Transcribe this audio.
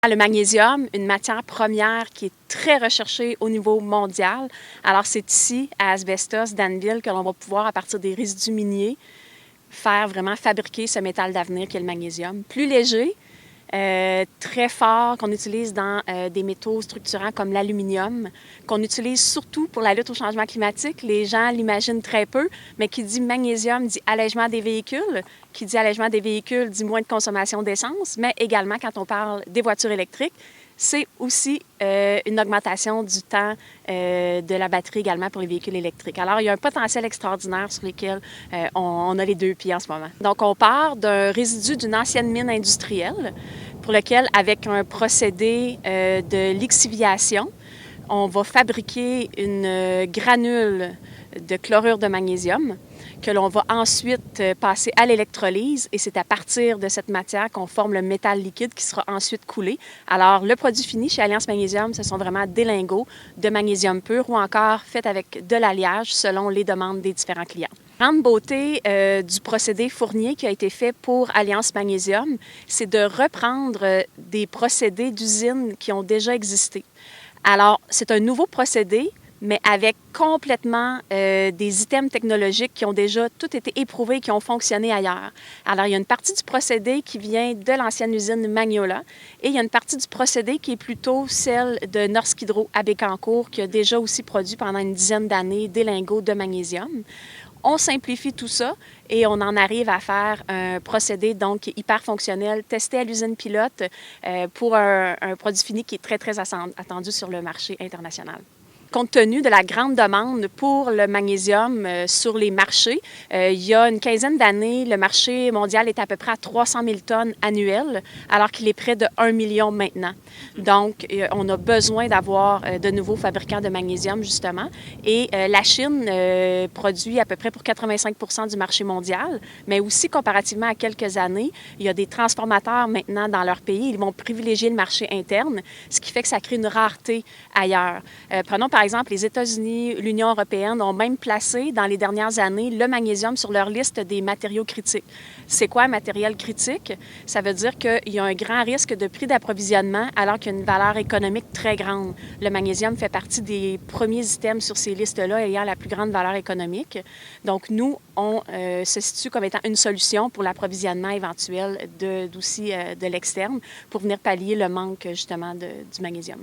Le magnésium, une matière première qui est très recherchée au niveau mondial. Alors, c'est ici, à Asbestos, Danville, que l'on va pouvoir, à partir des résidus miniers, faire vraiment fabriquer ce métal d'avenir qui est le magnésium. Plus léger, très fort, qu'on utilise dans des métaux structurants comme l'aluminium, qu'on utilise surtout pour la lutte au changement climatique. Les gens l'imaginent très peu, mais qui dit magnésium dit allègement des véhicules, qui dit allègement des véhicules dit moins de consommation d'essence, mais également quand on parle des voitures électriques, c'est aussi une augmentation du temps de la batterie également pour les véhicules électriques. Alors, il y a un potentiel extraordinaire sur lequel on a les deux pieds en ce moment. Donc, on part d'un résidu d'une ancienne mine industrielle pour lequel, avec un procédé de lixiviation, on va fabriquer une granule de chlorure de magnésium que l'on va ensuite passer à l'électrolyse et c'est à partir de cette matière qu'on forme le métal liquide qui sera ensuite coulé. Alors, le produit fini chez Alliance Magnésium, ce sont vraiment des lingots de magnésium pur ou encore faits avec de l'alliage selon les demandes des différents clients. La grande beauté du procédé Fournier qui a été fait pour Alliance Magnésium, c'est de reprendre des procédés d'usines qui ont déjà existé. Alors, c'est un nouveau procédé, mais avec complètement des items technologiques qui ont déjà tout été éprouvés et qui ont fonctionné ailleurs. Alors, il y a une partie du procédé qui vient de l'ancienne usine Magnola et il y a une partie du procédé qui est plutôt celle de Norsk Hydro à Bécancour qui a déjà aussi produit pendant une dizaine d'années des lingots de magnésium. On simplifie tout ça et on en arrive à faire un procédé donc hyper fonctionnel, testé à l'usine pilote pour un produit fini qui est très, très attendu sur le marché international. Compte tenu de la grande demande pour le magnésium sur les marchés, il y a une quinzaine d'années, le marché mondial est à peu près à 300 000 tonnes annuelles, alors qu'il est près de 1 million maintenant. Donc, on a besoin d'avoir de nouveaux fabricants de magnésium, justement. Et la Chine produit à peu près pour 85 % du marché mondial, mais aussi comparativement à quelques années, il y a des transformateurs maintenant dans leur pays. Ils vont privilégier le marché interne, ce qui fait que ça crée une rareté ailleurs. Prenons par exemple les États-Unis, l'Union européenne ont même placé dans les dernières années le magnésium sur leur liste des matériaux critiques. C'est quoi un matériel critique? Ça veut dire qu'il y a un grand risque de prix d'approvisionnement alors qu'il y a une valeur économique très grande. Le magnésium fait partie des premiers items sur ces listes-là ayant la plus grande valeur économique. Donc nous, on se situe comme étant une solution pour l'approvisionnement éventuel d'outils de l'externe pour venir pallier le manque justement du magnésium.